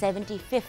75th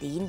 3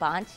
5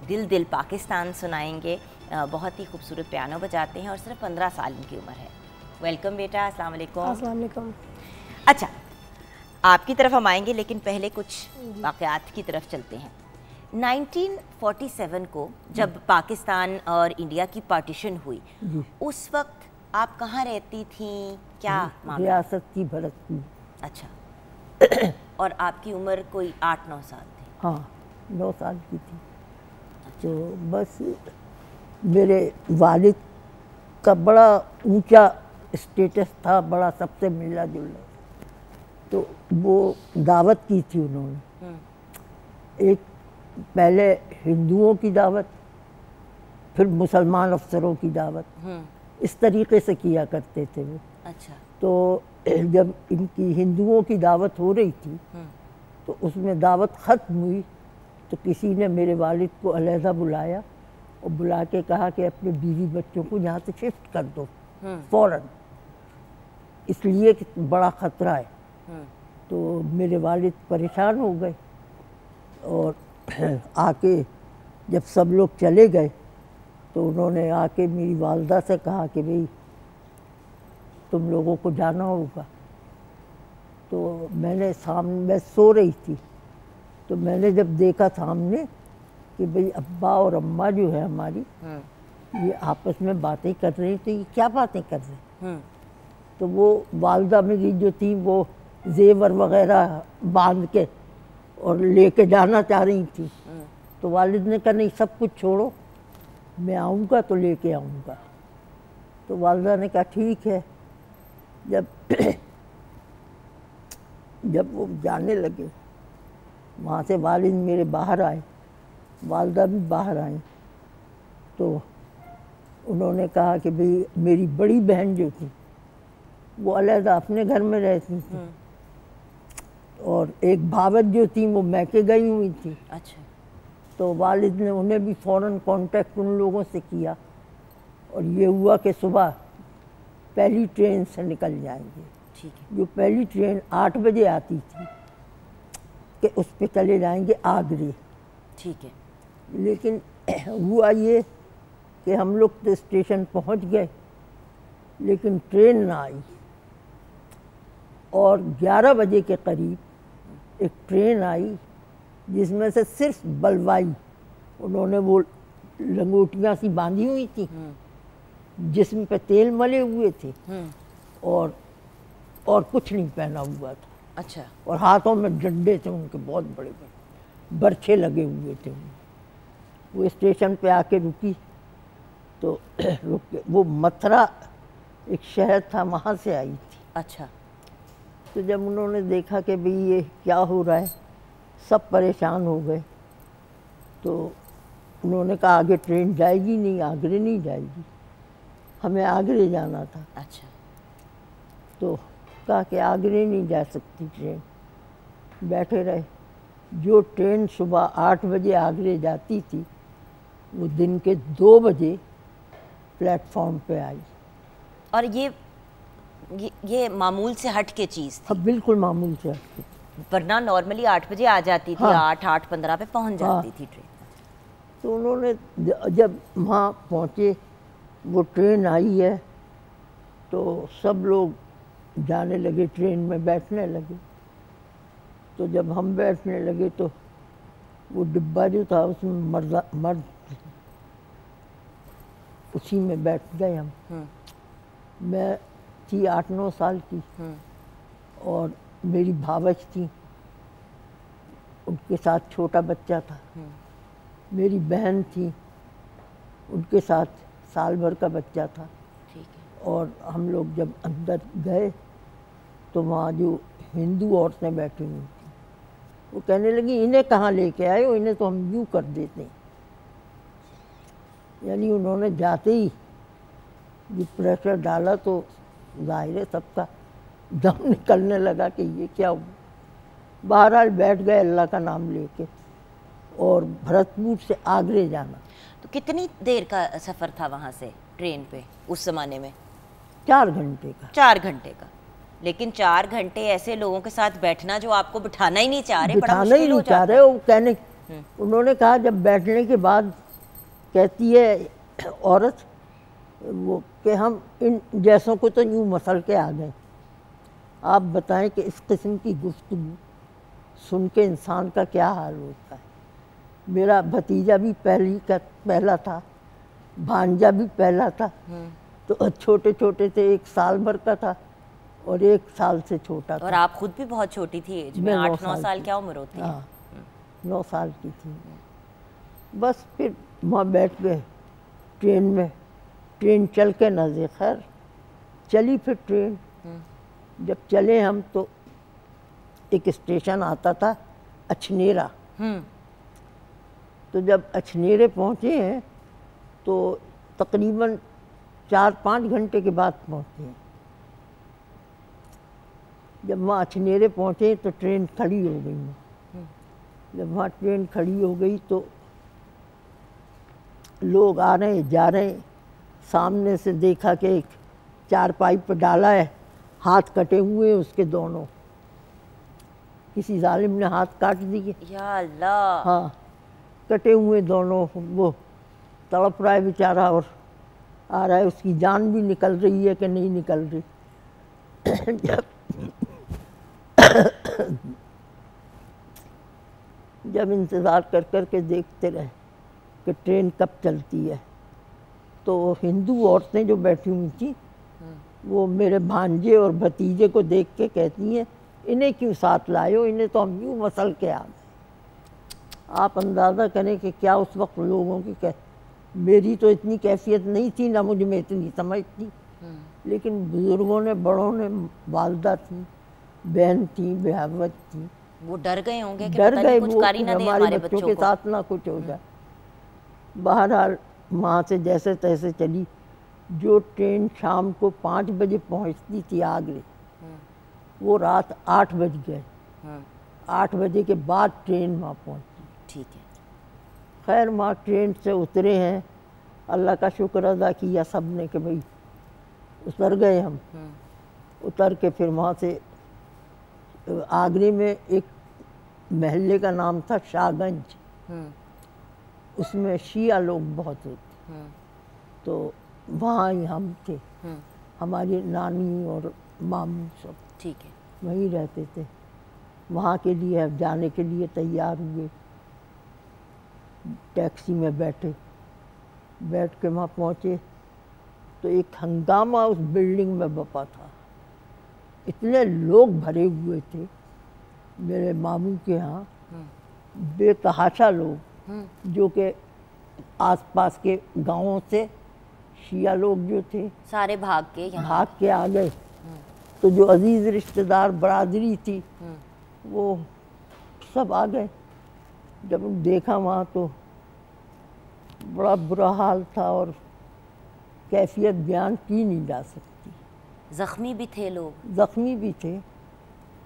دل دل پاکستان سنائیں گے. بہت ہی خوبصورت پیانو بجاتے ہیں اور صرف 15 سال ان کی عمر ہے. ویلکم بیٹا. السلام علیکم. السلام علیکم. اچھا آپ کی طرف ہم آئیں گے لیکن پہلے کچھ واقعات کی طرف چلتے ہیں. 1947 کو جب پاکستان اور انڈیا کی پارٹیشن ہوئی اس وقت آپ کہاں رہتی تھیں؟ کیا معاملہ؟ ریاست کی بھرتپور. اچھا اور آپ کی عمر کوئی 8-9 سال تھی؟ ہاں 9 سال کی تھی. تو بس میرے والد کا بڑا اونچا اسٹیٹس تھا, بڑا سب سے ملنا جلنا, تو وہ دعوت کی تھی انہوں نے. ایک پہلے ہندوؤں کی دعوت, پھر مسلمان افسروں کی دعوت, اس طریقے سے کیا کرتے تھے وہ. اچھا تو جب ان کی ہندوؤں کی دعوت ہو رہی تھی تو اس میں دعوت ختم ہوئی تو کسی نے میرے والد کو علیحدہ بلایا اور بلا کے کہا کہ اپنے بیوی بچوں کو یہاں سے شفٹ کر دو فوراً, اس لیے کہ بڑا خطرہ ہے. تو میرے والد پریشان ہو گئے اور آ کے جب سب لوگ چلے گئے تو انہوں نے آ کے میری والدہ سے کہا کہ بھئی تم لوگوں کو جانا ہوگا. تو میں سو رہی تھی تو میں نے جب دیکھا سامنے کہ بھئی ابا اور اماں جو ہے ہماری یہ آپس میں باتیں کر رہی, تو یہ کیا باتیں کر رہے. تو وہ والدہ میری جو تھی وہ زیور وغیرہ باندھ کے اور لے کے جانا چاہ رہی تھی. تو والد نے کہا نہیں سب کچھ چھوڑو, میں آؤں گا تو لے کے آؤں گا. تو والدہ نے کہا ٹھیک ہے. جب وہ جانے لگے وہاں سے والد میرے باہر آئے, والدہ بھی باہر آئیں, تو انہوں نے کہا کہ بھئی میری بڑی بہن جو تھی وہ علیحدہ اپنے گھر میں رہتی تھی اور ایک بھاوت جو تھی وہ میکے گئی ہوئی تھی. اچھا تو والد نے انہیں بھی فوراً کانٹیکٹ ان لوگوں سے کیا اور یہ ہوا کہ صبح پہلی ٹرین سے نکل جائیں گے. ٹھیک ہے. جو پہلی ٹرین 8 بجے آتی تھی کہ اس پہ چلے جائیں گے آگرے. ٹھیک ہے. لیکن ہوا یہ کہ ہم لوگ تو اسٹیشن پہنچ گئے لیکن ٹرین نہ آئی, اور 11 بجے کے قریب ایک ٹرین آئی جس میں سے صرف بلوائی, انہوں نے وہ لنگوٹیاں سی باندھی ہوئی تھی, جسم پہ تیل ملے ہوئے تھے اور کچھ نہیں پہنا ہوا تھا. اچھا. اور ہاتھوں میں ڈنڈے تھے ان کے بہت بڑے بڑے, برچھے لگے ہوئے تھے. وہ اسٹیشن پہ آ کے رکی تو وہ متھرا ایک شہر تھا وہاں سے آئی تھی. اچھا. تو جب انہوں نے دیکھا کہ بھئی یہ کیا ہو رہا ہے, سب پریشان ہو گئے. تو انہوں نے کہا آگے ٹرین جائے گی نہیں, آگرے نہیں جائے گی, ہمیں آگرے جانا تھا. اچھا. تو کہا کہ آگرے نہیں جا سکتی ٹرین. بیٹھے رہے. جو ٹرین صبح 8 بجے آگرے جاتی تھی وہ دن کے 2 بجے پلیٹ فارم پہ آئی. اور یہ معمول سے ہٹ کے چیز تھی؟ بالکل معمول سے ہٹ کے. ورنہ نارملی 8 بجے آ جاتی تھی, 8:15 پہ پہنچ جاتی تھی ٹرین. تو انہوں نے جب وہاں پہنچے وہ ٹرین آئی ہے تو سب لوگ جانے لگے, ٹرین میں بیٹھنے لگے. تو جب ہم بیٹھنے لگے تو وہ ڈبہ جو تھا اس میں مرد اسی میں بیٹھ گئے ہم. میں تھی 8-9 سال کی اور میری بھاوج تھی, ان کے ساتھ چھوٹا بچہ تھا. میری بہن تھی, ان کے ساتھ سال بھر کا بچہ تھا. اور ہم لوگ جب اندر گئے تو وہاں جو ہندو عورتیں بیٹھی ہوئی تھیں وہ کہنے لگی انہیں کہاں لے کے آئے ہو, انہیں تو ہم یوں کر دیتے ہیں. یعنی انہوں نے جاتے ہی یہ پریشر ڈالا تو ظاہر ہے سب کا دم نکلنے لگا کہ یہ کیا ہوا. بہرحال بیٹھ گئے اللہ کا نام لے کے, اور بھرتپور سے آگرے جانا. تو کتنی دیر کا سفر تھا وہاں سے ٹرین پہ اس زمانے میں؟ 4 گھنٹے کا. 4 گھنٹے کا. لیکن 4 گھنٹے ایسے لوگوں کے ساتھ بیٹھنا جو آپ کو بٹھانا ہی نہیں چاہ رہے, بٹھانا ہی نہیں چاہ رہے, وہ انہوں نے کہا جب بیٹھنے کے بعد کہتی ہے عورت وہ کہ ہم ان جیسوں کو تو یوں مسل کے آ گئے. آپ بتائیں کہ اس قسم کی گفتگو سن کے انسان کا کیا حال ہوتا ہے. میرا بھتیجا بھی پہلا تھا, بھانجا بھی پہلا تھا, تو چھوٹے چھوٹے تھے, 1 سال بھر کا تھا اور 1 سال سے چھوٹا تھا. اور آپ خود بھی بہت چھوٹی تھی ایج میں, 8-9 سال کیا عمر ہوتی ہے؟ 9 سال کی تھی. بس پھر وہاں بیٹھ گئے ٹرین میں. ٹرین چل کے نظر خیر چلی. پھر ٹرین جب چلے ہم تو ایک اسٹیشن آتا تھا اچھنیرا. تو جب اچھنیرے پہنچے ہیں تو تقریباً 4-5 گھنٹے کے بعد پہنچے ہیں. جب وہاں اچھنیرے پہنچے تو ٹرین کھڑی ہو گئی. جب وہاں ٹرین کھڑی ہو گئی تو لوگ آ رہے ہیں جا رہے ہیں. سامنے سے دیکھا کہ ایک چارپائی پہ ڈالا ہے, ہاتھ کٹے ہوئے اس کے دونوں. کسی ظالم نے ہاتھ کاٹ دیے. یا اللہ. ہاں کٹے ہوئے دونوں. وہ تڑپ رہا ہے بیچارہ اور آ رہا ہے, اس کی جان بھی نکل رہی ہے کہ نہیں نکل رہی. جب انتظار کر کر کے دیکھتے رہے کہ ٹرین کب چلتی ہے تو ہندو عورتیں جو بیٹھی ہوئی تھیں وہ میرے بھانجے اور بھتیجے کو دیکھ کے کہتی ہیں انہیں کیوں ساتھ لائے ہو, انہیں تو ہم یوں مسل کے آ گئے. آپ اندازہ کریں کہ کیا اس وقت لوگوں کی میری تو اتنی کیفیت نہیں تھی, نہ مجھ میں اتنی سمجھ تھی, لیکن بزرگوں نے, بڑوں نے, والدہ تھیں, بہن تھیں, بہاوت تھیں, وہ ڈر گئے ہوں گے کہ ڈر گئے کچھ وہ کاری نہ دیں ہمارے بچوں کے ساتھ نہ کچھ ہو جائے. بہرحال وہاں سے جیسے تیسے چلی. جو ٹرین شام کو 5 بجے پہنچتی تھی آگرے, وہ رات 8 بج گئے. 8 بجے کے بعد ٹرین وہاں پہنچی. ٹھیک ہے. خیر وہاں ٹرین سے اترے ہیں, اللہ کا شکر ادا کیا سب نے کہ بھئی اتر گئے ہم. اتر کے پھر وہاں سے آگرے میں ایک محلے کا نام تھا شاہ گنج. اس میں شیعہ لوگ بہت ہوتے, تو وہاں ہی ہم تھے. ہماری نانی اور ماموں سب ٹھیک ہے وہیں رہتے تھے. وہاں کے لیے اب جانے کے لیے تیار ہوئے. ٹیکسی میں بیٹھے, بیٹھ کے وہاں پہنچے تو ایک ہنگامہ اس بلڈنگ میں بپا تھا. اتنے لوگ بھرے ہوئے تھے میرے ماموں کے ہاں, بے تحاشا لوگ, جو کہ آس پاس کے گاؤں سے شیعہ لوگ جو تھے سارے بھاگ کے آ گئے. تو جو عزیز رشتہ دار برادری تھی وہ سب آ گئے. جب دیکھا وہاں تو بڑا برا حال تھا اور کیفیت بیان کی نہیں جا سکتی. زخمی بھی تھے لوگ؟ زخمی بھی تھے,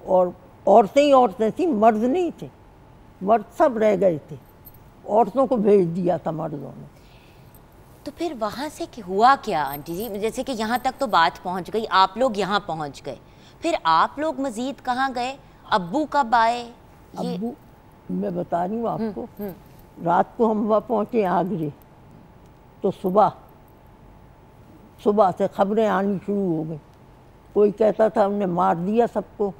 اور عورتیں ہی عورتیں تھیں, مرد نہیں تھے. مرد سب رہ گئے تھے, عورتوں کو بھیج دیا تھا مردوں نے. تو پھر وہاں سے ہوا کیا آنٹی جی؟ جیسے کہ یہاں تک تو بات پہنچ گئی, آپ لوگ یہاں پہنچ گئے, پھر آپ لوگ مزید کہاں گئے؟ ابو کب آئے؟ ابو میں بتا رہی ہوں آپ کو, رات کو ہم وہاں پہنچے آگرے تو صبح سے خبریں آنی شروع ہو گئیں. کوئی کہتا تھا ہم نے مار دیا سب کو.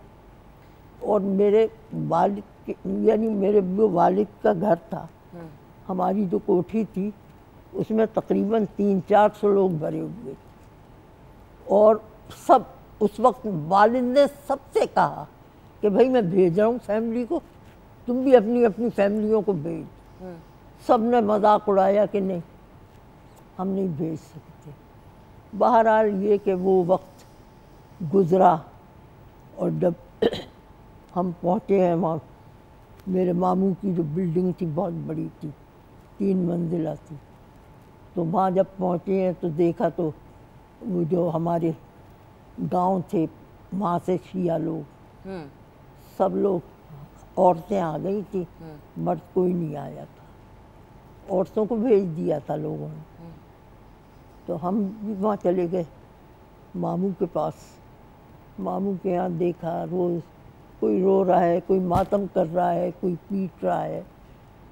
اور میرے والد یعنی میرے والد کا گھر تھا, ہماری جو کوٹھی تھی اس میں تقریباً 300-400 لوگ بھرے ہوئے تھے. اور سب اس وقت والد نے سب سے کہا کہ بھائی میں بھیج رہا ہوں فیملی کو, تم بھی اپنی اپنی فیملیوں کو بھیج. سب نے مذاق اڑایا کہ نہیں ہم نہیں بھیج سکتے. بہرحال یہ کہ وہ وقت گزرا, اور جب ہم پہنچے ہیں وہاں, میرے ماموں کی جو بلڈنگ تھی بہت بڑی تھی, 3 منزلہ تھی. تو وہاں جب پہنچے ہیں تو دیکھا تو وہ جو ہمارے گاؤں تھے وہاں سے شیعہ لوگ سب لوگ, عورتیں آ گئی تھی, مرد کوئی نہیں آیا تھا. عورتوں کو بھیج دیا تھا لوگوں نے. تو ہم بھی وہاں چلے گئے ماموں کے پاس. ماموں کے یہاں دیکھا روز کوئی رو رہا ہے, کوئی ماتم کر رہا ہے, کوئی پیٹ رہا ہے.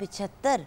75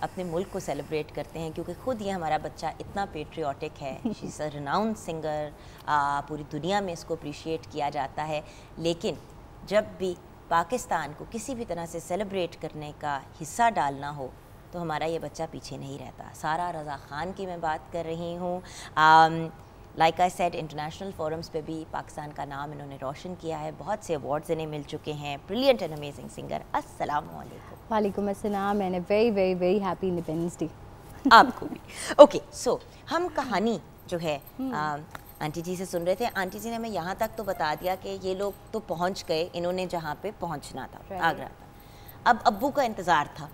اپنے ملک کو سیلیبریٹ کرتے ہیں کیونکہ خود یہ ہمارا بچہ اتنا پیٹریوٹک ہے. شی از اے ریناؤنڈ سنگر, پوری دنیا میں اس کو اپریشیٹ کیا جاتا ہے. لیکن جب بھی پاکستان کو کسی بھی طرح سے سیلیبریٹ کرنے کا حصہ ڈالنا ہو تو ہمارا یہ بچہ پیچھے نہیں رہتا. سارا رضا خان کی میں بات کر رہی ہوں. Like I said international forums پہ بھی پاکستان کا نام انہوں نے روشن کیا ہے, بہت سے ایوارڈز انہیں مل چکے ہیں. Brilliant and amazing singer. السلام علیکم. وعلیکم السلام and a very very very happy independence day. آپ کو بھی. اوکے, سو ہم کہانی جو ہے آنٹی جی سے سن رہے تھے. آنٹی جی نے ہمیں یہاں تک تو بتا دیا کہ یہ لوگ تو پہنچ گئے, انہوں نے جہاں پہ پہنچنا تھا, آگرہ تھا. اب ابو کا انتظار تھا,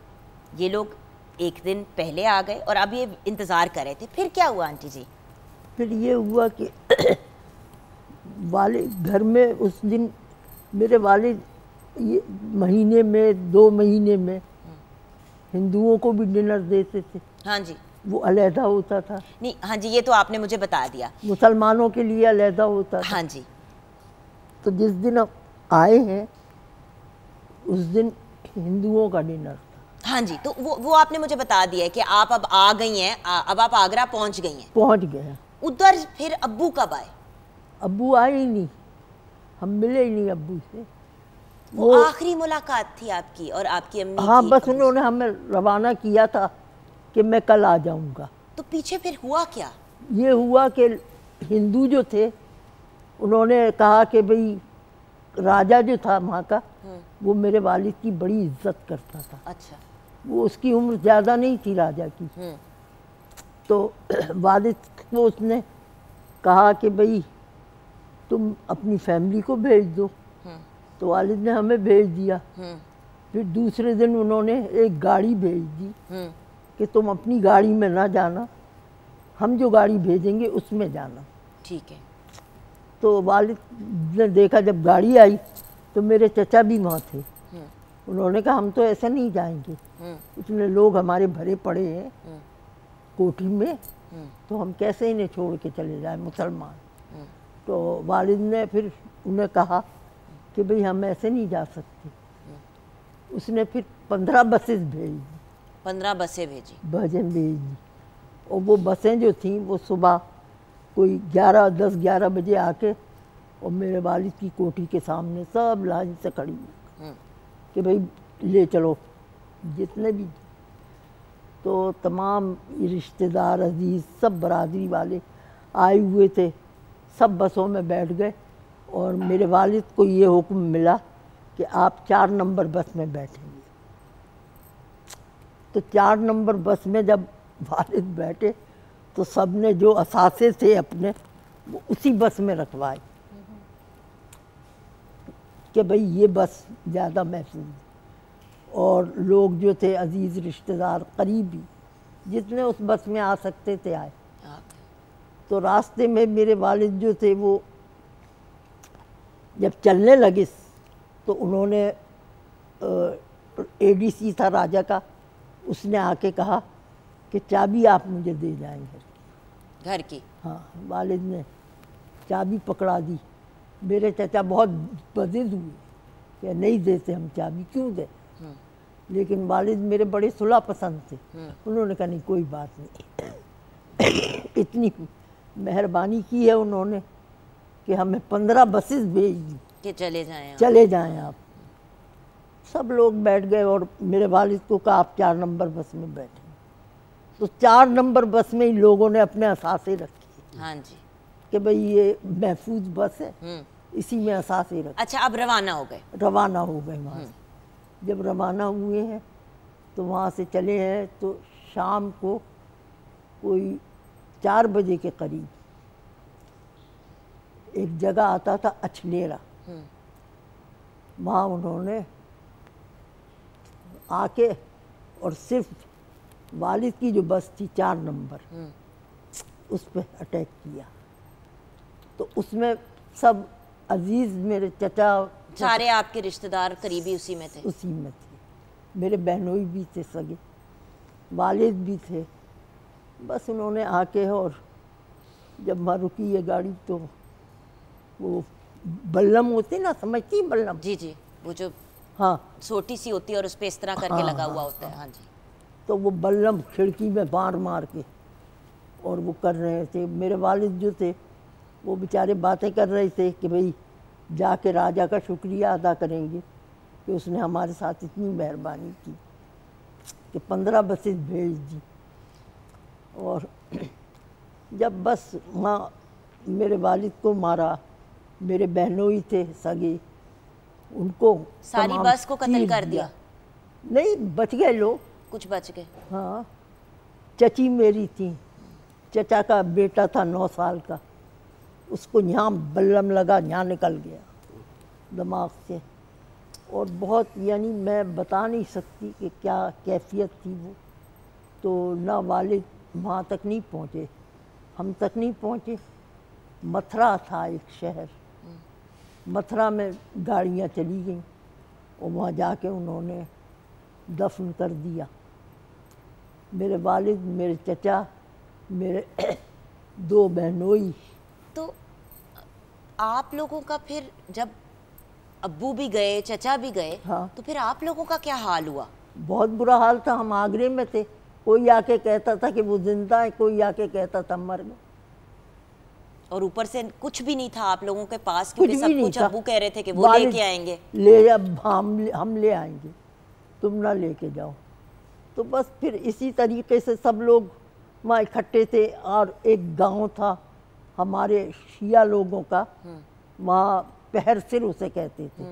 یہ لوگ ایک دن پہلے آ گئے اور اب یہ انتظار کر رہے تھے. پھر کیا ہوا آنٹی جی؟ پھر یہ ہوا کہ والد گھر میں اس دن میرے والد یہ مہینے میں 2 مہینے میں ہندوؤں کو بھی ڈنر دیتے تھے. ہاں جی. وہ علیحدہ ہوتا تھا. نہیں, ہاں جی, یہ تو آپ نے مجھے بتا دیا. مسلمانوں کے لیے علیحدہ ہوتا تھا. ہاں جی. تو جس دن اب آئے ہیں اس دن ہندوؤں کا ڈنر تھا. ہاں جی, تو وہ آپ نے مجھے بتا دیا ہے کہ آپ اب آ گئی ہیں, اب آپ آگرہ پہنچ گئی ہیں. پہنچ گیا. ادھر پھر ابو کب آئے؟ ابو آئے ہی نہیں, ہم ملے ہی نہیں ابو سے. وہ آخری ملاقات تھی آپ کی اور آپ کی امی کی؟ ہاں, بس انہوں نے ہمیں روانہ کیا تھا کہ میں کل آ جاؤں گا. تو پیچھے پھر ہوا کیا؟ یہ ہوا کہ ہندو جو تھے انہوں نے کہا کہ بھئی راجہ جو تھا وہاں کا وہ میرے والد کی بڑی عزت کرتا تھا. اچھا. وہ اس کی عمر زیادہ نہیں تھی راجہ کی. تو والد کو اس نے کہا کہ بھئی تم اپنی فیملی کو بھیج دو. تو والد نے ہمیں بھیج دیا. پھر دوسرے دن انہوں نے ایک گاڑی بھیج دی کہ تم اپنی گاڑی میں نہ جانا, ہم جو گاڑی بھیجیں گے اس میں جانا. ٹھیک ہے. تو والد نے دیکھا جب گاڑی آئی تو میرے چچا بھی وہاں تھے. انہوں نے کہا ہم تو ایسے نہیں جائیں گے, اتنے لوگ ہمارے بھرے پڑے ہیں کوٹھی میں, تو ہم کیسے انہیں چھوڑ کے چلے جائیں مسلمان. تو والد نے پھر انہیں کہا کہ بھئی ہم ایسے نہیں جا سکتے. اس نے پھر 15 بسیں بھیج دی. 15 بسیں بھیجی؟ بھیج دی. اور وہ بسیں جو تھیں وہ صبح کوئی 10-11 بجے آ کے اور میرے والد کی کوٹھی کے سامنے سب لائن سے کھڑی کہ بھئی لے چلو جتنے بھی. تو تمام رشتہ دار عزیز سب برادری والے آئے ہوئے تھے, سب بسوں میں بیٹھ گئے اور میرے والد کو یہ حکم ملا کہ آپ 4 نمبر بس میں بیٹھیں گے. تو 4 نمبر بس میں جب والد بیٹھے تو سب نے جو اثاثے تھے اپنے وہ اسی بس میں رکھوائے کہ بھئی یہ بس زیادہ محفوظ ہے. اور لوگ جو تھے عزیز رشتہ دار قریبی جتنے اس بس میں آ سکتے تھے آئے. تو راستے میں میرے والد جو تھے وہ جب چلنے لگے تو انہوں نے اے ڈی سی تھا راجہ کا, اس نے آ کے کہا کہ چابی آپ مجھے دے جائیں گھر کی. ہاں, والد نے چابی پکڑا دی. میرے چچا بہت بضد ہوئے کہ نہیں دیتے ہم چابی, کیوں دیں. لیکن والد میرے بڑے صلح پسند تھے. انہوں نے کہا نہیں کوئی بات نہیں. اتنی مہربانی کی ہے انہوں نے کہ ہمیں 15 بسیں بھیج دی کہ چلے جائیں آپ. سب لوگ بیٹھ گئے اور میرے والد کو کہا آپ 4 نمبر بس میں بیٹھیں. تو 4 نمبر بس میں ہی لوگوں نے اپنے اثاثے رکھے. ہاں جی. کہ بھئی یہ محفوظ بس ہے, اسی میں اثاثے رکھے. اچھا, اب روانہ ہو گئے؟ روانہ ہو گئے وہاں سے. جب روانہ ہوئے ہیں تو وہاں سے چلے ہیں تو شام کو کوئی 4 بجے کے قریب ایک جگہ آتا تھا اچھلیرا, وہاں انہوں نے آ کے اور صرف والد کی جو بس تھی 4 نمبر اس پہ اٹیک کیا. تو اس میں سب عزیز میرے چچا سارے آپ کے رشتہ دار قریبی اسی میں تھے؟ اسی میں تھے. میرے بہنوئی بھی تھے سگے, والد بھی تھے. بس انہوں نے آ کے اور جب وہاں رکی یہ گاڑی تو وہ بلم ہوتی نا, سمجھتی بلم؟ جی جی, وہ جو ہاں چھوٹی سی ہوتی ہے اور اس پہ اس طرح کر کے لگا ہوا ہوتا ہے. ہاں جی. تو وہ بلم کھڑکی میں مار مار کے اور وہ کر رہے تھے. میرے والد جو تھے وہ بیچارے باتیں کر رہے تھے کہ بھئی جا کے راجا کا شکریہ ادا کریں گے کہ اس نے ہمارے ساتھ اتنی مہربانی کی کہ 15 بسیں بھیج دی. اور جب بس وہاں میرے والد کو مارا، میرے بہنوئی تھے سگے، ان کو ساری بس کو قتل کر دیا؟ نہیں، بچ گئے لوگ، کچھ بچ گئے. ہاں. چچی میری تھی، چچا کا بیٹا تھا 9 سال کا، اس کو یہاں بلم لگا، یہاں نکل گیا دماغ سے. اور بہت یعنی میں بتا نہیں سکتی کہ کیا کیفیت تھی وہ. تو نہ والد وہاں تک نہیں پہنچے، ہم تک نہیں پہنچے. متھرا تھا ایک شہر، متھرا میں گاڑیاں چلی گئیں اور وہاں جا کے انہوں نے دفن کر دیا. میرے والد، میرے چچا، میرے 2 بہنوئی. تو آپ لوگوں کا پھر جب ابو بھی گئے، چچا بھی گئے، ہاں، تو پھر آپ لوگوں کا کیا حال ہوا؟ بہت برا حال تھا. ہم آگرے میں تھے، کوئی آ کے کہتا تھا کہ وہ زندہ ہے، کوئی آ کے کہتا تھا مر گئے. اور اوپر سے کچھ بھی نہیں تھا آپ لوگوں کے پاس، کیونکہ سب کچھ ابو کہہ رہے تھے کہ وہ لے کے آئیں گے. اب ہم لے آئیں گے، تم نہ لے کے جاؤ. تو بس پھر اسی طریقے سے سب لوگ وہاں اکٹھے تھے. اور ایک گاؤں تھا ہمارے شیعہ لوگوں کا، وہاں پہر سر اسے کہتے تھے.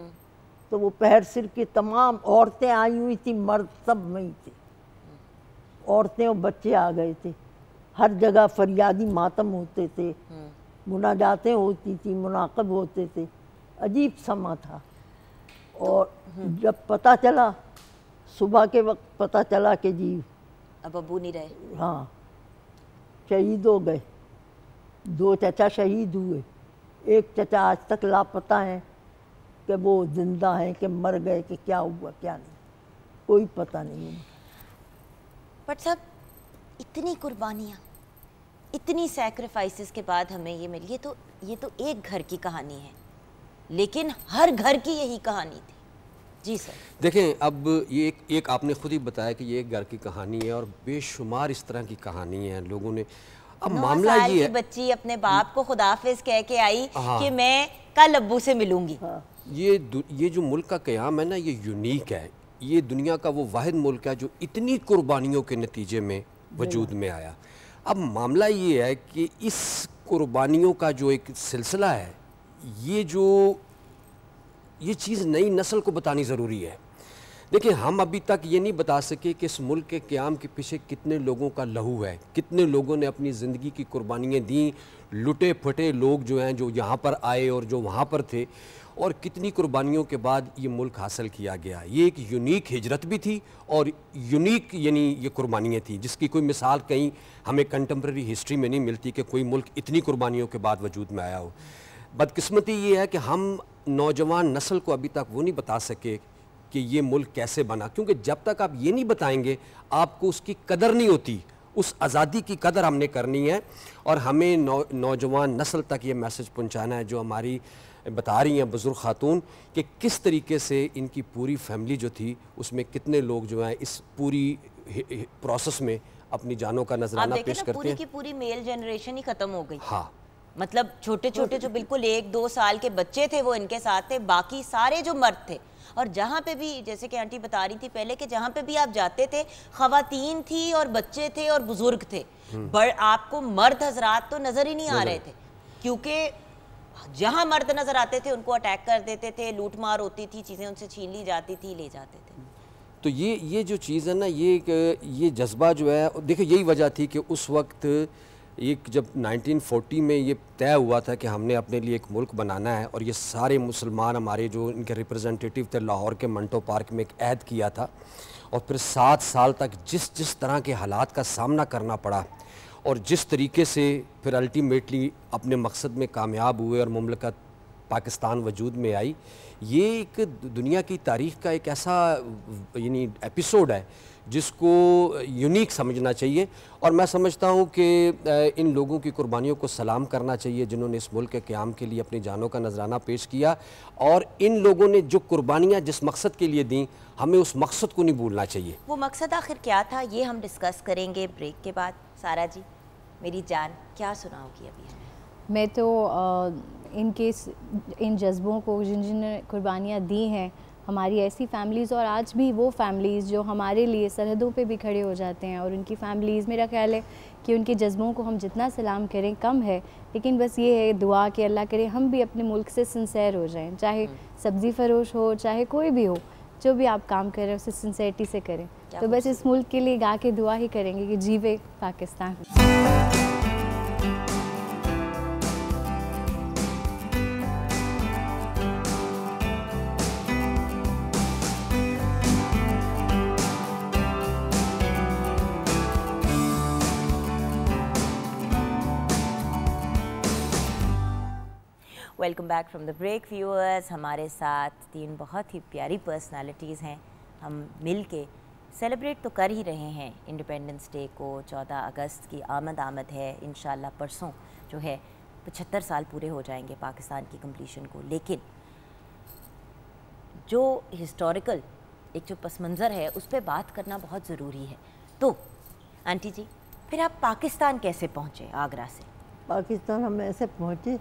تو وہ پہر سر کی تمام عورتیں آئی ہوئی تھیں، مرد سب وہیں تھے. عورتیں اور بچے آ گئے تھے. ہر جگہ فریادی ماتم ہوتے تھے، مناجاتیں ہوتی تھیں، مناقب ہوتے تھے. عجیب سما تھا. اور جب پتہ چلا، صبح کے وقت پتہ چلا کہ جی اب ابو نہیں رہے، ہاں شہید ہو گئے. 2 چچا شہید ہوئے. ایک چچا آج تک لاپتہ ہیں کہ وہ زندہ ہیں کہ مر گئے کہ کیا ہوا کیا نہیں، کوئی پتہ نہیں. بٹ صاحب اتنی قربانیاں، اتنی سیکریفائسز کے بعد ہمیں یہ ملی. یہ تو ایک گھر کی کہانی ہے، لیکن ہر گھر کی یہی کہانی تھی. جی سر. دیکھیں، اب یہ ایک آپ نے خود ہی بتایا کہ یہ ایک گھر کی کہانی ہے، اور بے شمار اس طرح کی کہانی ہیں لوگوں نے. اب 9 معاملہ سال یہ کی ہے، بچی اپنے باپ کو خداحافظ کہہ کے آئی کہ میں کل ابو سے ملوں گی. یہ جو ملک کا قیام ہے نا، یہ یونیک ہے. یہ دنیا کا وہ واحد ملک ہے جو اتنی قربانیوں کے نتیجے میں وجود میں آیا. اب معاملہ یہ ہے کہ اس قربانیوں کا جو ایک سلسلہ ہے، یہ چیز نئی نسل کو بتانی ضروری ہے. دیکھیں، ہم ابھی تک یہ نہیں بتا سکے کہ اس ملک کے قیام کے پیچھے کتنے لوگوں کا لہو ہے، کتنے لوگوں نے اپنی زندگی کی قربانیاں دیں. لٹے پھٹے لوگ جو ہیں، جو یہاں پر آئے اور جو وہاں پر تھے، اور کتنی قربانیوں کے بعد یہ ملک حاصل کیا گیا. یہ ایک یونیک ہجرت بھی تھی اور یونیک یعنی یہ قربانیاں تھیں جس کی کوئی مثال کہیں ہمیں کنٹمپریری ہسٹری میں نہیں ملتی کہ کوئی ملک اتنی قربانیوں کے بعد وجود میں آیا ہو. بدقسمتی یہ ہے کہ ہم نوجوان نسل کو ابھی تک وہ نہیں بتا سکے کہ یہ ملک کیسے بنا، کیونکہ جب تک آپ یہ نہیں بتائیں گے آپ کو اس کی قدر نہیں ہوتی. اس آزادی کی قدر ہم نے کرنی ہے، اور ہمیں نوجوان نسل تک یہ میسج پہنچانا ہے جو ہماری بتا رہی ہیں بزرگ خاتون، کہ کس طریقے سے ان کی پوری فیملی جو تھی اس میں کتنے لوگ جو ہیں اس پوری پروسیس میں اپنی جانوں کا نذرانہ پیش کرتے ہیں. پوری کی پوری میل جنریشن ہی ختم ہو گئی. ہاں، مطلب چھوٹے چھوٹے جو بالکل 1-2 سال کے بچے تھے وہ ان کے ساتھ تھے، باقی سارے جو مرد تھے. اور جہاں پہ بھی، جیسے کہ آنٹی بتا رہی تھی پہلے، کہ جہاں پہ بھی آپ جاتے تھے خواتین تھی اور بچے تھے اور بزرگ تھے. آپ کو مرد حضرات تو نظر ہی نہیں آ رہے تھے، کیونکہ جہاں مرد نظر آتے تھے ان کو اٹیک کر دیتے تھے، لوٹ مار ہوتی تھی، چیزیں ان سے چھین لی جاتی تھی، لے جاتے تھے. تو یہ جو چیز ہے نا، یہ جذبہ جو ہے، دیکھیں یہی وجہ تھی کہ اس وقت جب 1940 میں یہ طے ہوا تھا کہ ہم نے اپنے لیے ایک ملک بنانا ہے، اور یہ سارے مسلمان ہمارے جو ان کے ریپرزنٹیٹیو تھے لاہور کے منٹو پارک میں ایک عہد کیا تھا، اور پھر 7 سال تک جس طرح کے حالات کا سامنا کرنا پڑا، اور جس طریقے سے پھر الٹیمیٹلی اپنے مقصد میں کامیاب ہوئے اور مملکت پاکستان وجود میں آئی. یہ ایک دنیا کی تاریخ کا ایک ایسا یعنی ایپیسوڈ ہے جس کو یونیک سمجھنا چاہیے، اور میں سمجھتا ہوں کہ ان لوگوں کی قربانیوں کو سلام کرنا چاہیے جنہوں نے اس ملک کے قیام کے لیے اپنی جانوں کا نذرانہ پیش کیا، اور ان لوگوں نے جو قربانیاں جس مقصد کے لیے دیں ہمیں اس مقصد کو نہیں بھولنا چاہیے۔ وہ مقصد آخر کیا تھا یہ ہم ڈسکس کریں گے بریک کے بعد۔ سارا جی میری جان کیا سناؤ گی ابھی ہمیں؟ میں تو ان جذبوں کو جن نے قربانیاں دی ہیں، ہماری ایسی فیملیز اور آج بھی وہ فیملیز جو ہمارے لیے سرحدوں پہ بھی کھڑے ہو جاتے ہیں، اور ان کی فیملیز، میرا خیال ہے کہ ان کے جذبوں کو ہم جتنا سلام کریں کم ہے، لیکن بس یہ ہے دعا کہ اللہ کرے ہم بھی اپنے ملک سے سنسیئر ہو جائیں، چاہے سبزی فروش ہو، چاہے کوئی بھی ہو، جو بھی آپ کام کر رہے ہیں اسے سنسیئرٹی سے کریں۔ تو بس اس ملک کے لیے گا کے دعا ہی کریں گے کہ جیوے Pakistan. Welcome back from the break viewers. ہمارے ساتھ 3 بہت ہی پیاری پرسنالٹیز ہیں، ہم مل کے سیلیبریٹ تو کر ہی رہے ہیں انڈیپینڈنس ڈے کو۔ 14 اگست کی آمد ہے، انشاءاللہ پرسوں جو ہے 75 سال پورے ہو جائیں گے پاکستان کی کمپلیشن کو، لیکن جو ہسٹوریکل ایک جو پس منظر ہے اس پہ بات کرنا بہت ضروری ہے۔ تو آنٹی جی پھر آپ پاکستان کیسے پہنچے آگرہ سے؟ پاکستان ہم ایسے پہنچے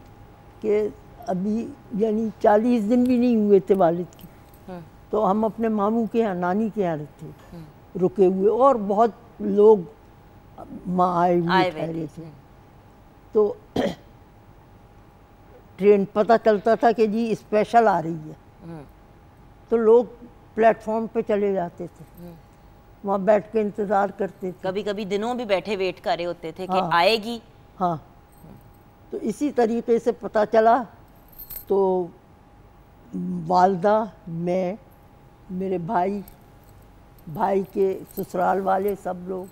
کہ ابھی یعنی 40 دن بھی نہیں ہوئے تھے والد کے، تو ہم اپنے ماموں کے یہاں، نانی کے یہاں تھے رکے ہوئے، اور بہت لوگ وہاں آئے ہوئے ٹھہرے تھے۔ تو ٹرین پتہ چلتا تھا کہ جی اسپیشل آ رہی ہے، تو لوگ پلیٹ فارم پہ چلے جاتے تھے، وہاں بیٹھ کے انتظار کرتے تھے، کبھی کبھی دنوں بھی بیٹھے ویٹ کر رہے ہوتے تھے کہ آئے گی۔ ہاں، تو اسی طریقے سے پتہ چلا، تو والدہ، میں، میرے بھائی کے سسرال والے، سب لوگ،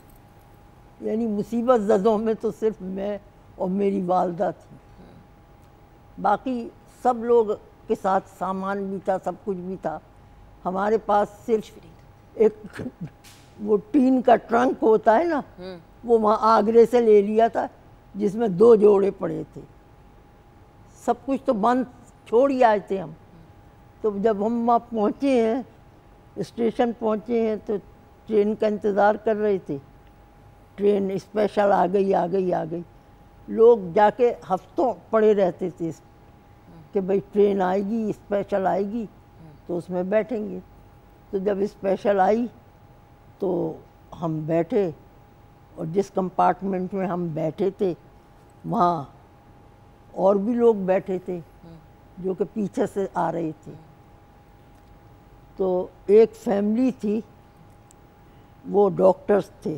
یعنی مصیبت زدوں میں تو صرف میں اور میری والدہ تھی، باقی سب لوگ کے ساتھ سامان بھی تھا، سب کچھ بھی تھا۔ ہمارے پاس صرف ایک وہ ٹین کا ٹرنک ہوتا ہے نا، وہ وہاں آگرے سے لے لیا تھا، جس میں 2 جوڑے پڑے تھے، سب کچھ تو بند چھوڑ ہی آئے تھے ہم۔ تو جب ہم وہاں پہنچے ہیں، اسٹیشن پہنچے ہیں، تو ٹرین کا انتظار کر رہے تھے، ٹرین اسپیشل آ گئی۔ لوگ جا کے ہفتوں پڑے رہتے تھے کہ بھئی ٹرین آئے گی، اسپیشل آئے گی تو اس میں بیٹھیں گے۔ تو جب اسپیشل آئی تو ہم بیٹھے، اور جس کمپارٹمنٹ میں ہم بیٹھے تھے وہاں اور بھی لوگ بیٹھے تھے جو کہ پیچھے سے آ رہے تھے۔ تو ایک فیملی تھی، وہ ڈاکٹرز تھے،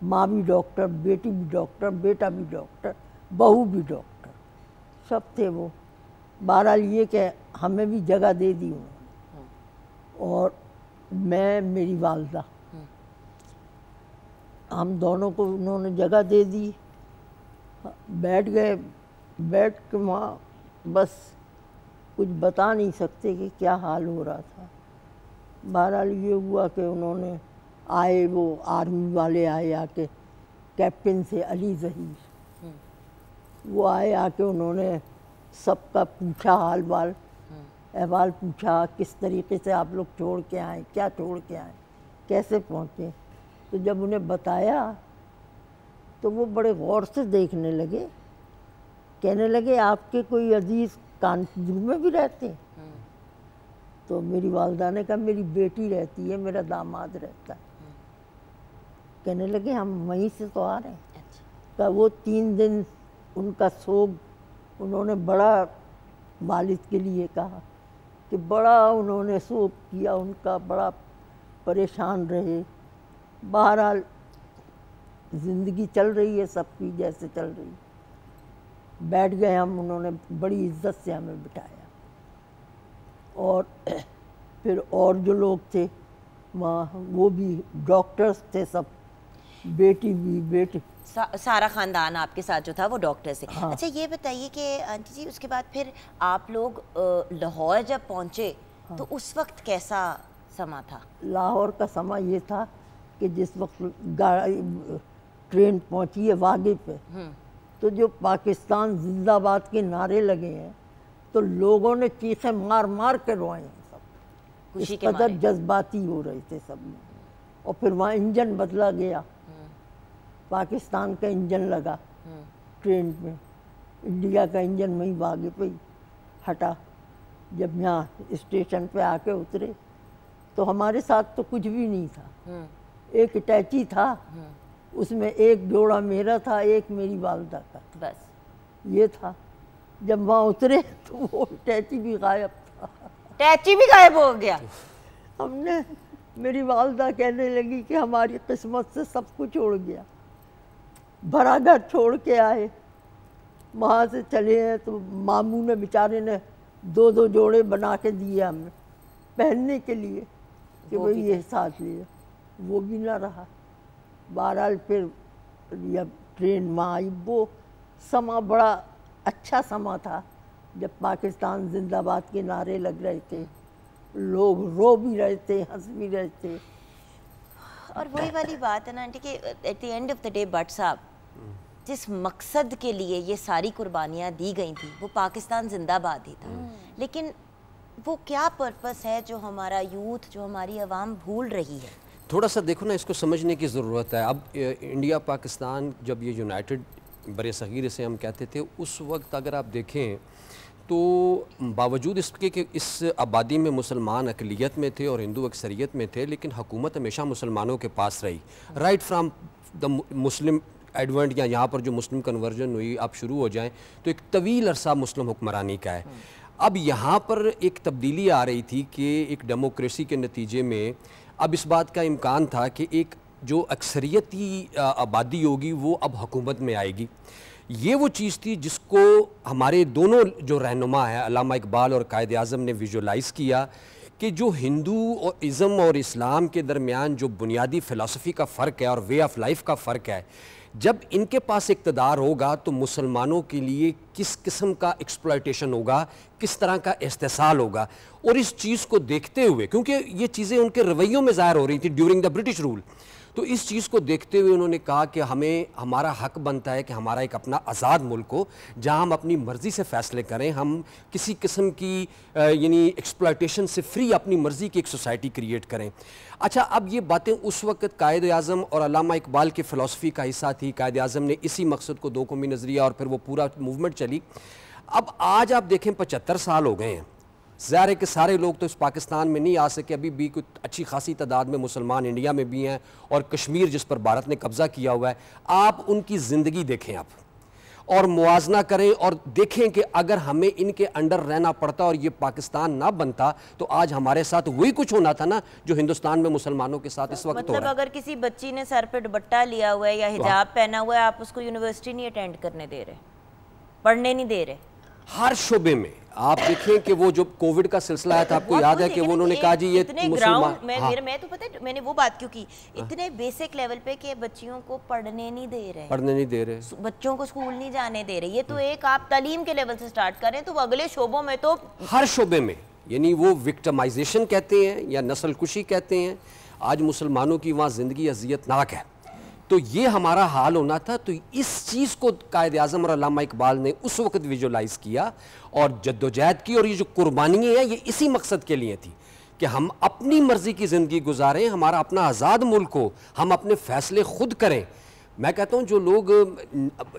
ماں بھی ڈاکٹر، بیٹی بھی ڈاکٹر، بیٹا بھی ڈاکٹر، بہو بھی ڈاکٹر، سب تھے وہ۔ بہرحال یہ کہ ہمیں بھی جگہ دے دی انہوں نے، اور میں، میری والدہ، ہم دونوں کو انہوں نے جگہ دے دی، بیٹھ گئے۔ بیٹھ کے وہاں بس کچھ بتا نہیں سکتے کہ کیا حال ہو رہا تھا۔ بہرحال یہ ہوا کہ انہوں نے آئے، وہ آرمی والے آئے، آ کے کیپٹن سے علی ظہیر، وہ آئے، آ کے انہوں نے سب کا پوچھا، احوال پوچھا، کس طریقے سے آپ لوگ چھوڑ کے آئیں، کیا چھوڑ کے آئیں، کیسے پہنچے۔ تو جب انہیں بتایا تو وہ بڑے غور سے دیکھنے لگے، کہنے لگے آپ کے کوئی عزیز کانپور میں بھی رہتے ہیں؟ تو میری والدہ نے کہا میری بیٹی رہتی ہے، میرا داماد رہتا ہے۔ کہنے لگے ہم وہیں سے تو آ رہے ہیں۔ کہ وہ 3 دن ان کا سوگ انہوں نے بڑا والد کے لیے کہا کہ بڑا انہوں نے سوگ کیا ان کا، بڑا پریشان رہے۔ بہرحال زندگی چل رہی ہے سب کی جیسے چل رہی ہے۔ بیٹھ گئے ہم، انہوں نے بڑی عزت سے ہمیں بٹھایا، اور پھر اور جو لوگ تھے وہاں وہ بھی ڈاکٹرز تھے سب، بیٹی بھی، بیٹی، سارا خاندان آپ کے ساتھ جو تھا وہ ڈاکٹر سے۔ اچھا یہ بتائیے کہ آنٹی جی اس کے بعد پھر آپ لوگ لاہور جب پہنچے تو اس وقت کیسا سما تھا؟ لاہور کا سما یہ تھا کہ جس وقت ٹرین پہنچی ہے واگے پہ تو جو پاکستان زندہ باد کے نعرے لگے ہیں تو لوگوں نے چیخیں مار مار کے روئے ہیں سب، اس قدر جذباتی ہو رہے تھے سب میں. اور پھر وہاں انجن بدلا گیا، پاکستان کا انجن لگا ٹرین میں، انڈیا کا انجن وہیں واگے پہ ہی ہٹا. جب یہاں اسٹیشن پہ آ کے اترے تو ہمارے ساتھ تو کچھ بھی نہیں تھا، ایک اٹیچی تھا، اس میں ایک جوڑا میرا تھا، ایک میری والدہ کا، بس یہ تھا. جب وہاں اترے تو وہ اٹیچی بھی غائب تھا. اٹیچی بھی غائب ہو گیا. ہم نے، میری والدہ کہنے لگی کہ ہماری قسمت سے سب کچھ اڑ گیا، بھرا گھر چھوڑ کے آئے، وہاں سے چلے ہیں تو ماموں نے بیچارے نے 2 جوڑے بنا کے دیے ہمیں پہننے کے لیے کہ وہ یہ ساتھ لیا، وہ بھی نہ رہا. بہرحال پھر جب ٹرین وہاں آئی، وہ سما بڑا اچھا سما تھا جب پاکستان زندہ باد کے نعرے لگ رہے تھے، لوگ رو بھی رہے تھے، ہنس بھی رہے تھے. اور وہی والی بات ہے نا آنٹی کہ at the end of the day but صاحب جس مقصد کے لیے یہ ساری قربانیاں دی گئی تھیں وہ پاکستان زندہ باد ہی تھا، لیکن وہ کیا پرپس ہے جو ہمارا یوتھ، جو ہماری عوام بھول رہی ہے؟ تھوڑا سا دیکھو نا، اس کو سمجھنے کی ضرورت ہے. اب انڈیا پاکستان جب یہ یونائٹڈ بر صغیر سے ہم کہتے تھے، اس وقت اگر آپ دیکھیں تو باوجود اس کے کہ اس آبادی میں مسلمان اقلیت میں تھے اور ہندو اکثریت میں تھے، لیکن حکومت ہمیشہ مسلمانوں کے پاس رہی. Right from the Muslim Advent یا یہاں پر جو مسلم کنورژن ہوئی آپ شروع ہو جائیں تو ایک طویل عرصہ مسلم حکمرانی کا ہے. اب یہاں پر ایک تبدیلی آ رہی تھی کہ ایک ڈیموکریسی کے نتیجے میں اب اس بات کا امکان تھا کہ ایک جو اکثریتی آبادی ہوگی وہ اب حکومت میں آئے گی. یہ وہ چیز تھی جس کو ہمارے دونوں جو رہنما ہیں علامہ اقبال اور قائد اعظم نے ویژولائز کیا کہ جو ہندو اور ازم اور اسلام کے درمیان جو بنیادی فلسفی کا فرق ہے اور وے آف لائف کا فرق ہے، جب ان کے پاس اقتدار ہوگا تو مسلمانوں کے لیے کس قسم کا ایکسپلائٹیشن ہوگا، کس طرح کا استحصال ہوگا. اور اس چیز کو دیکھتے ہوئے، کیونکہ یہ چیزیں ان کے رویوں میں ظاہر ہو رہی تھی ڈیورنگ دا برٹش رول، تو اس چیز کو دیکھتے ہوئے انہوں نے کہا کہ ہمارا حق بنتا ہے کہ ہمارا ایک اپنا آزاد ملک ہو جہاں ہم اپنی مرضی سے فیصلے کریں، ہم کسی قسم کی یعنی ایکسپلائٹیشن سے فری اپنی مرضی کی ایک سوسائٹی کریٹ کریں. اچھا، اب یہ باتیں اس وقت قائد اعظم اور علامہ اقبال کے فلسفی کا حصہ تھی. قائد اعظم نے اسی مقصد کو 2 قومی نظریہ اور پھر وہ پورا موومنٹ چلی. اب آج آپ دیکھیں 75 سال ہو گئے ہیں، ظاہر ہے کہ سارے لوگ تو اس پاکستان میں نہیں آ سکے، ابھی بھی کچھ اچھی خاصی تعداد میں مسلمان انڈیا میں بھی ہیں اور کشمیر جس پر بھارت نے قبضہ کیا ہوا ہے. آپ ان کی زندگی دیکھیں آپ اور موازنہ کریں اور دیکھیں کہ اگر ہمیں ان کے انڈر رہنا پڑتا اور یہ پاکستان نہ بنتا تو آج ہمارے ساتھ وہی کچھ ہونا تھا نا جو ہندوستان میں مسلمانوں کے ساتھ اس وقت ہو رہا ہے. مطلب اگر کسی بچی نے سر پہ دوپٹہ لیا ہوا ہے یا حجاب پہنا ہوا ہے، آپ اس کو یونیورسٹی نہیں اٹینڈ کرنے دے رہے، پڑھنے نہیں دے رہے. ہر شعبے میں آپ دیکھیں کہ وہ جو کووڈ کا سلسلہ آیا تھا، آپ کو یاد ہے کہ انہوں نے کہا جی یہ مسلمان، میں تو پتہ میں نے وہ بات کیوں کی، اتنے بیسک لیول پہ کہ بچیوں کو پڑھنے نہیں دے رہے، بچوں کو اسکول نہیں جانے دے رہے. یہ تو ایک آپ تعلیم کے لیول سے سٹارٹ کریں تو وہ اگلے شعبوں میں تو ہر شعبے میں، یعنی وہ وکٹمائزیشن کہتے ہیں یا نسل کشی کہتے ہیں. آج مسلمانوں کی وہاں زندگی اذیت ناک ہے. تو یہ ہمارا حال ہونا تھا. تو اس چیز کو قائد اعظم اور علامہ اقبال نے اس وقت ویژولائز کیا اور جدوجہد کی، اور یہ جو قربانیاں ہیں یہ اسی مقصد کے لیے تھی کہ ہم اپنی مرضی کی زندگی گزاریں، ہمارا اپنا آزاد ملک ہو، ہم اپنے فیصلے خود کریں. میں کہتا ہوں جو لوگ،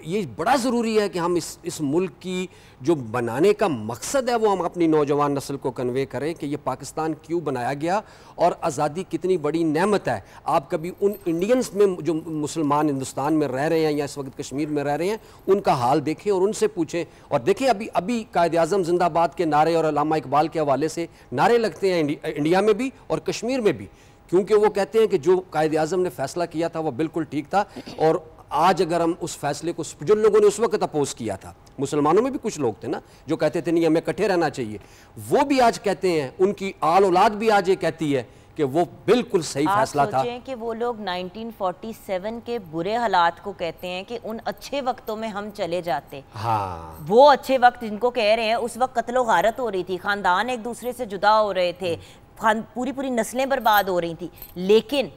یہ بڑا ضروری ہے کہ ہم اس ملک کی جو بنانے کا مقصد ہے وہ ہم اپنی نوجوان نسل کو کنوے کریں کہ یہ پاکستان کیوں بنایا گیا اور آزادی کتنی بڑی نعمت ہے. آپ کبھی ان انڈینز میں جو مسلمان ہندوستان میں رہ رہے ہیں یا اس وقت کشمیر میں رہ رہے ہیں ان کا حال دیکھیں اور ان سے پوچھیں. اور دیکھیں ابھی قائد اعظم زندہ باد کے نعرے اور علامہ اقبال کے حوالے سے نعرے لگتے ہیں انڈیا میں بھی اور کشمیر میں بھی، کیونکہ وہ کہتے ہیں کہ جو قائد اعظم نے فیصلہ کیا تھا وہ بالکل ٹھیک تھا. اور آج اگر ہم اس فیصلے کو، جن لوگوں نے اس وقت اپوز کیا تھا، مسلمانوں میں بھی کچھ لوگ تھے نا جو کہتے تھے نہیں ہمیں اکٹھے رہنا چاہیے، وہ بھی آج کہتے ہیں، ان کی آل اولاد بھی آج یہ کہتی ہے کہ وہ بالکل صحیح فیصلہ تھا. آپ سوچیں کہ وہ لوگ 1947 کے برے حالات کو کہتے ہیں کہ ان اچھے وقتوں میں ہم چلے جاتے. ہاں، وہ اچھے وقت جن کو کہہ رہے ہیں، اس وقت قتل و غارت ہو رہی تھی، خاندان ایک دوسرے سے جدا ہو رہے تھے، پوری نسلیں برباد ہو رہی تھیں. لیکن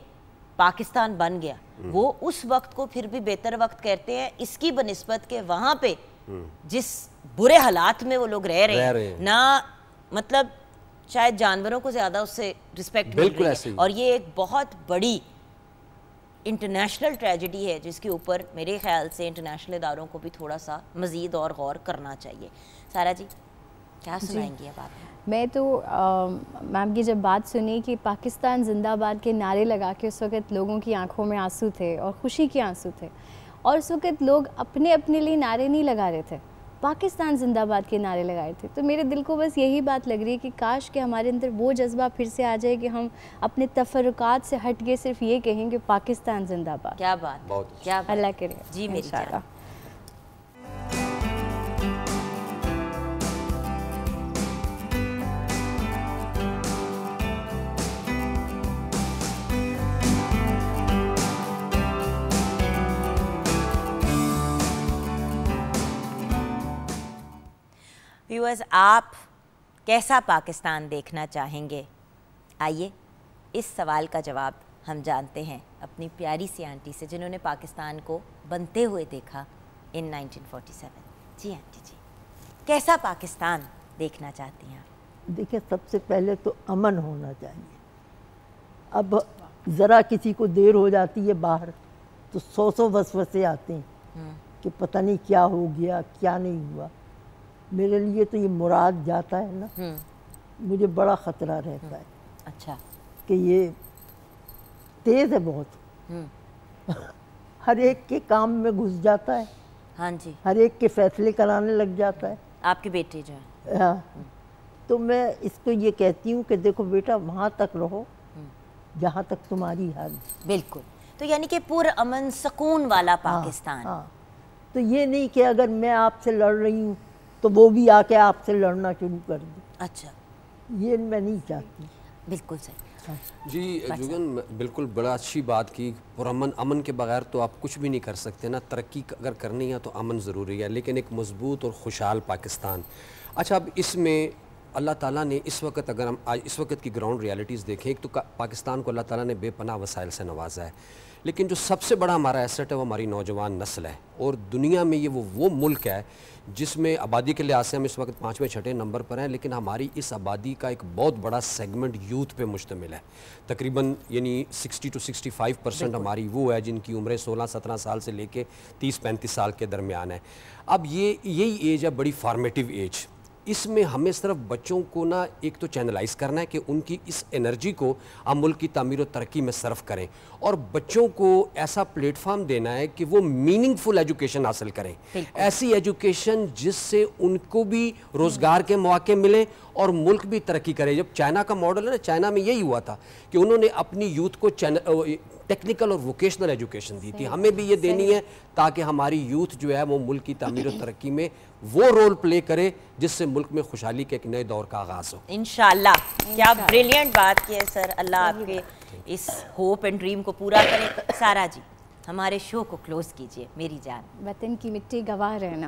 پاکستان بن گیا وہ اس وقت کو پھر بھی بہتر وقت کہتے ہیں اس کی بنسبت کہ وہاں پہ جس برے حالات میں وہ لوگ رہ رہے ہیں نہ مطلب شاید جانوروں کو زیادہ اس سے رسپیکٹ مل رہی ہے. اور یہ ایک بہت بڑی انٹرنیشنل ٹریجڈی ہے جس کے اوپر میرے خیال سے انٹرنیشنل اداروں کو بھی تھوڑا سا مزید اور غور کرنا چاہیے. سارا جی کیا سنائیں گی اب آپ؟ میں تو میم کی جب بات سنی کہ پاکستان زندہ باد کے نعرے لگا کے اس وقت لوگوں کی آنکھوں میں آنسو تھے اور خوشی کے آنسو تھے، اور اس وقت لوگ اپنے لیے نعرے نہیں لگا رہے تھے، پاکستان زندہ باد کے نعرے لگائے تھے. تو میرے دل کو بس یہی بات لگ رہی ہے کہ کاش کہ ہمارے اندر وہ جذبہ پھر سے آ جائے کہ ہم اپنے تفرقات سے ہٹ کے صرف یہ کہیں کہ پاکستان زندہ باد. کیا بات، کیا بات. اللہ کرے. جی میری جان. ویورز آپ کیسا پاکستان دیکھنا چاہیں گے؟ آئیے اس سوال کا جواب ہم جانتے ہیں اپنی پیاری سی آنٹی سے جنہوں نے پاکستان کو بنتے ہوئے دیکھا ان 1947. جی آنٹی جی کیسا پاکستان دیکھنا چاہتی ہیں آپ؟ دیکھیں سب سے پہلے تو امن ہونا چاہیے. اب ذرا کسی کو دیر ہو جاتی ہے باہر تو 100 وسوسے آتے ہیں کہ پتہ نہیں کیا ہو گیا کیا نہیں ہوا. میرے لیے تو یہ مراد جاتا ہے نا مجھے بڑا خطرہ رہتا ہے. اچھا کہ یہ تیز ہے بہت، ہر ایک کے کام میں گھس جاتا ہے. ہاں جی. ہر ایک کے فیصلے کرانے لگ جاتا ہے. آپ کی بیٹی جو ہے. ہاں تو میں اس کو یہ کہتی ہوں کہ دیکھو بیٹا وہاں تک رہو جہاں تک تمہاری حالت. بالکل. تو یعنی کہ پر امن سکون والا پاکستان. ہاں تو یہ نہیں کہ اگر میں آپ سے لڑ رہی ہوں تو وہ بھی آ کے آپ سے لڑنا شروع کر دیں. اچھا یہ میں نہیں چاہتی. بالکل صحیح. جی جوگن بالکل بڑا اچھی بات کی. پرامن امن کے بغیر تو آپ کچھ بھی نہیں کر سکتے نا. ترقی اگر کرنی ہے تو امن ضروری ہے، لیکن ایک مضبوط اور خوشحال پاکستان. اچھا اب اس میں اللہ تعالیٰ نے اس وقت اگر ہم آج اس وقت کی گراؤنڈ ریالٹیز دیکھیں، ایک تو پاکستان کو اللہ تعالیٰ نے بے پناہ وسائل سے نوازا ہے، لیکن جو سب سے بڑا ہمارا ایسٹ ہے وہ ہماری نوجوان نسل ہے. اور دنیا میں یہ وہ ملک ہے جس میں آبادی کے لحاظ سے ہم اس وقت 5ویں 6 نمبر پر ہیں، لیکن ہماری اس آبادی کا ایک بہت بڑا سیگمنٹ یوتھ پہ مشتمل ہے. تقریباً یعنی 60 to 65% ہماری وہ ہے جن کی عمریں 16-17 سال سے لے کے 30-35 سال کے درمیان ہے. اب یہی ایج ہے بڑی فارمیٹیو ایج. اس میں ہمیں صرف بچوں کو نا ایک تو چینلائز کرنا ہے کہ ان کی اس انرجی کو ہم ملک کی تعمیر و ترقی میں صرف کریں، اور بچوں کو ایسا پلیٹ فارم دینا ہے کہ وہ میننگ فل ایجوکیشن حاصل کریں. ایسی ایجوکیشن جس سے ان کو بھی روزگار کے مواقع ملیں اور ملک بھی ترقی کرے. جب چائنا کا ماڈل ہے نا، چائنا میں یہی ہوا تھا کہ انہوں نے اپنی یوتھ کو ٹیکنیکل اور ووکیشنل ایجوکیشن دی تھی. ہمیں بھی یہ دینی ہے تاکہ ہماری یوتھ جو ہے وہ ملک کی تعمیر و ترقی میں وہ رول پلے کرے جس سے ملک میں خوشحالی کے ایک نئے دور کا آغاز ہو. انشاءاللہ. کیا بریلینٹ بات کی ہے سر. اللہ آپ کے اس ہوپ اینڈ ڈریم کو پورا کرے. سارا جی ہمارے شو کو کلوز کیجئے میری جان. وطن کی مٹی گواہ رہنا.